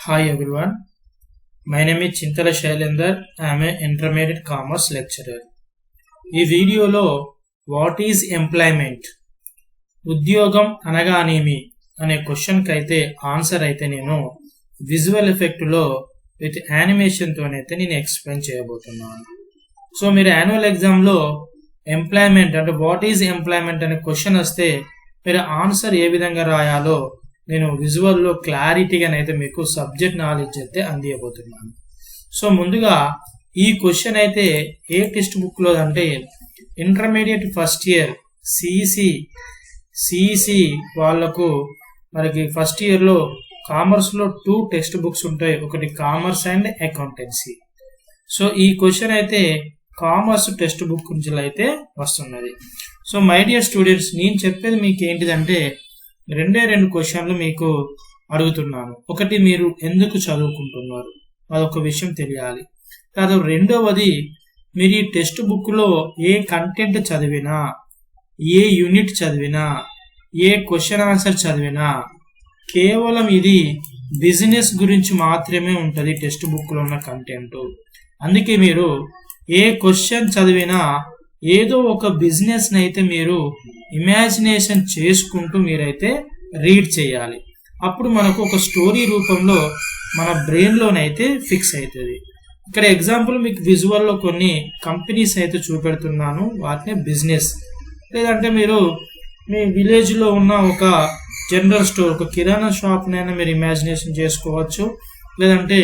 Hi everyone, my name is Chintala Shailendar. I am an intermediate commerce lecturer. ఈ వీడియోలో what is employment, ఉద్యోగం అనగానేమి అనే క్వశ్చన్కి అయితే ఆన్సర్ అయితే నేను విజువల్ ఎఫెక్ట్లో విత్ యానిమేషన్తోనైతే నేను ఎక్స్ప్లెయిన్ చేయబోతున్నాను. సో మీరు యాన్యువల్ ఎగ్జామ్లో ఎంప్లాయ్మెంట్ అంటే వాట్ ఈజ్ ఎంప్లాయ్మెంట్ అనే క్వశ్చన్ వస్తే మీరు ఆన్సర్ ఏ విధంగా రాయాలో నేను విజువల్లో క్లారిటీగానైతే మీకు సబ్జెక్ట్ నాలెడ్జ్ అయితే అందియబోతున్నాను. సో ముందుగా ఈ క్వశ్చన్ అయితే ఏ టెక్స్ట్ బుక్లో అంటే ఇంటర్మీడియట్ ఫస్ట్ ఇయర్ సిఈసి వాళ్ళకు మనకి ఫస్ట్ ఇయర్లో కామర్స్లో 2 టెక్స్ట్ బుక్స్ ఉంటాయి, ఒకటి కామర్స్ అండ్ అకౌంటెన్సీ. సో ఈ క్వశ్చన్ అయితే కామర్స్ టెక్స్ట్ బుక్ నుంచి అయితే వస్తున్నది. సో మై డియర్ స్టూడెంట్స్, నేను చెప్పేది మీకు ఏంటిదంటే రెండు క్వశ్చన్లు మీకు అడుగుతున్నాను. ఒకటి, మీరు ఎందుకు చదువుకుంటున్నారు అదొక విషయం తెలియాలి. కాదు, రెండవది, మీరు ఈ టెక్స్ట్ బుక్లో ఏ కంటెంట్ చదివినా, ఏ యూనిట్ చదివినా, ఏ క్వశ్చన్ ఆన్సర్ చదివినా కేవలం ఇది బిజినెస్ గురించి మాత్రమే ఉంటుంది టెక్స్ట్ బుక్లో ఉన్న కంటెంట్. అందుకే మీరు ఏ క్వశ్చన్ చదివినా ఏదో ఒక బిజినెస్ అయితే మీరు ఇమాజినేషన్ చేసుకుంటూ మీరైతే రీడ్ చేయాలి. అప్పుడు మనకు ఒక స్టోరీ రూపంలో మన బ్రెయిన్లోనైతే ఫిక్స్ అవుతుంది. ఇక్కడ ఎగ్జాంపుల్ మీకు విజువల్లో కొన్ని కంపెనీస్ అయితే చూపెడుతున్నాను, వాటిని బిజినెస్. లేదంటే మీరు మీ విలేజ్లో ఉన్న ఒక జనరల్ స్టోర్, ఒక కిరాణా షాప్నైనా మీరు ఇమాజినేషన్ చేసుకోవచ్చు. లేదంటే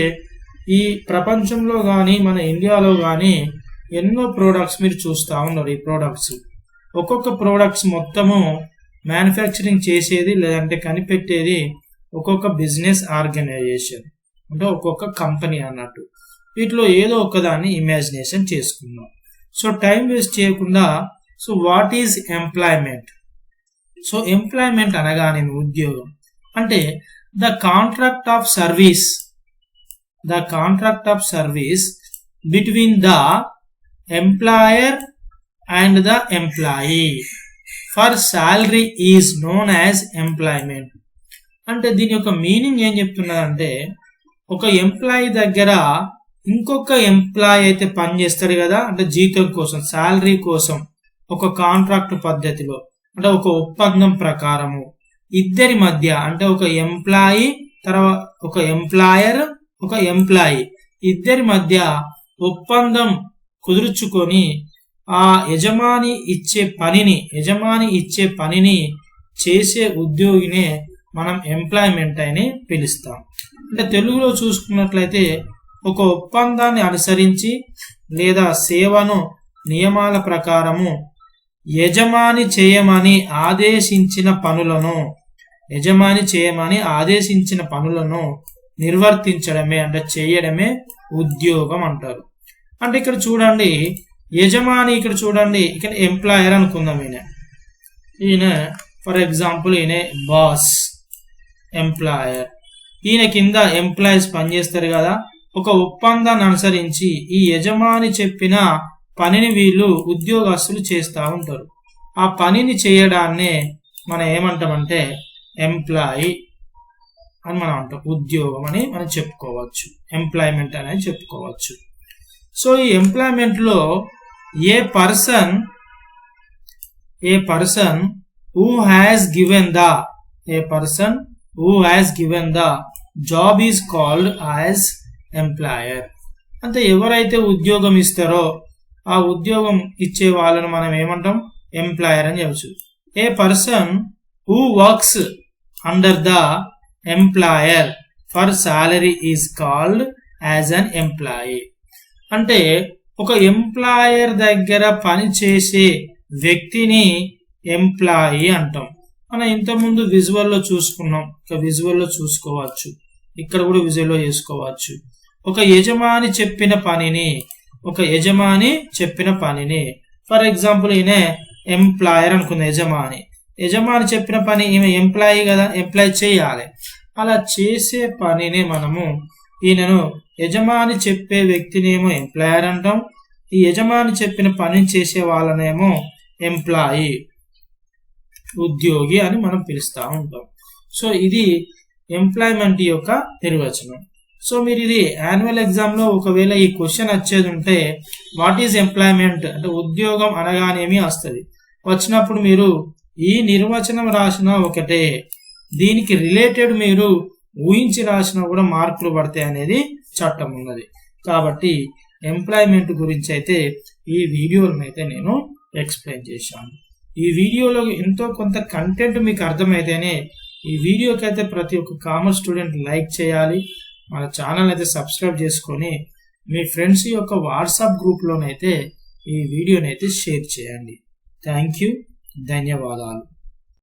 ఈ ప్రపంచంలో కానీ మన ఇండియాలో కానీ ఎన్నో ప్రోడక్ట్స్ మీరు చూస్తూ ఉన్నారు. ఈ ప్రోడక్ట్స్, ఒక్కొక్క ప్రోడక్ట్స్ మొత్తము మ్యానుఫ్యాక్చరింగ్ చేసేది లేదంటే కనిపెట్టేది ఒక్కొక్క బిజినెస్ ఆర్గనైజేషన్, అంటే ఒక్కొక్క కంపెనీ అన్నట్టు. వీటిలో ఏదో ఒకదాన్ని ఇమాజినేషన్ చేసుకున్నాం. సో టైం వేస్ట్ చేయకుండా, so what is employment? So employment అనగానే ఉద్యోగం అంటే the contract of service between the employer and the employee for salary is known as employment. అంటే దీని యొక్క మీనింగ్ ఏం చెప్తున్నదంటే, ఒక ఎంప్లాయీ దగ్గర ఇంకొక ఎంప్లాయీ అయితే పనిచేస్తాడు కదా, అంటే జీతం కోసం, శాలరీ కోసం, ఒక కాంట్రాక్ట్ పద్ధతిలో, అంటే ఒక ఒప్పందం ప్రకారము ఇద్దరి మధ్య, అంటే ఒక ఎంప్లాయీ తర్వాత ఒక ఎంప్లాయర్, ఒక ఎంప్లాయీ ఇద్దరి మధ్య ఒప్పందం కుదుర్చుకొని ఆ యజమాని ఇచ్చే పనిని చేసే ఉద్యోగినే మనం ఎంప్లాయ్మెంట్ అని పిలుస్తాం. అంటే తెలుగులో చూసుకున్నట్లయితే ఒక ఒప్పందాన్ని అనుసరించి లేదా సేవను నియమాల ప్రకారము యజమాని చేయమని ఆదేశించిన పనులను నిర్వర్తించడమే, అంటే చేయడమే ఉద్యోగం అంటారు. అంటే ఇక్కడ చూడండి, యజమాని, ఇక్కడ చూడండి, ఇక్కడ ఎంప్లాయర్ అనుకుందాం. ఈయన ఫర్ ఎగ్జాంపుల్ ఈయన బాస్, ఎంప్లాయర్. ఈయన కింద ఎంప్లాయీస్ పనిచేస్తారు కదా. ఒక ఒప్పందాన్ని అనుసరించి ఈ యజమాని చెప్పిన పనిని వీళ్ళు ఉద్యోగస్తులు చేస్తూ ఉంటారు. ఆ పనిని చేయడాన్నే మనం ఏమంటామంటే ఎంప్లాయీ అని మనం అంటాం, ఉద్యోగం అని మనం చెప్పుకోవచ్చు, ఎంప్లాయ్మెంట్ అనేది చెప్పుకోవచ్చు. సో ఈ ఎంప్లాయ్మెంట్ లో ఏ person who has given the job is called as employer. అంటే ఎవరైతే ఉద్యోగం ఇస్తారో ఆ ఉద్యోగం ఇచ్చే వాళ్ళను మనం ఏమంటాం, ఎంప్లాయర్ అని చెప్పచ్చు. ఏ person who works under the employer for salary is called as an employee. అంటే ఒక ఎంప్లాయర్ దగ్గర పని చేసే వ్యక్తిని ఎంప్లాయీ అంటాం. మనం ఇంతకుముందు విజువల్లో చూసుకున్నాం, ఇక విజువల్లో చూసుకోవచ్చు, ఇక్కడ కూడా విజువల్లో చేసుకోవచ్చు. ఒక యజమాని చెప్పిన పనిని ఫర్ ఎగ్జాంపుల్ ఈయన ఎంప్లాయర్ అనుకున్న యజమాని చెప్పిన పని ఈమె ఎంప్లాయీ కదా, ఎంప్లాయీ చేయాలి. అలా చేసే పనిని మనము ఈయనను యజమాని చెప్పే వ్యక్తినేమో ఎంప్లాయర్ అంటాం, ఈ యజమాని చెప్పిన పని చేసే వాళ్ళనేమో ఎంప్లాయీ, ఉద్యోగి అని మనం పిలుస్తూ ఉంటాం. సో ఇది ఎంప్లాయ్మెంట్ యొక్క నిర్వచనం. సో మీరు ఇది యాన్యువల్ ఎగ్జామ్ లో ఒకవేళ ఈ క్వశ్చన్ వచ్చేది ఉంటే వాట్ ఈజ్ ఎంప్లాయ్మెంట్ అంటే ఉద్యోగం అనగానేమి వస్తుంది. వచ్చినప్పుడు మీరు ఈ నిర్వచనం రాసిన ఒకటే, దీనికి రిలేటెడ్ మీరు ఊహించి రాసినా కూడా మార్కులు పడతాయి అనేది చట్టం ఉన్నది. కాబట్టి ఎంప్లాయ్మెంట్ గురించి అయితే ఈ వీడియోలను అయితే నేను ఎక్స్ప్లెయిన్ చేశాను. ఈ వీడియోలో ఎంతో కొంత కంటెంట్ మీకు అర్థమైతేనే ఈ వీడియోకి అయితే ప్రతి ఒక్క కామర్స్ స్టూడెంట్ లైక్ చేయాలి, మన ఛానల్ అయితే సబ్స్క్రైబ్ చేసుకొని మీ ఫ్రెండ్స్ యొక్క వాట్సాప్ గ్రూప్లోనైతే ఈ వీడియోని అయితే షేర్ చేయండి. థ్యాంక్ యూ, ధన్యవాదాలు.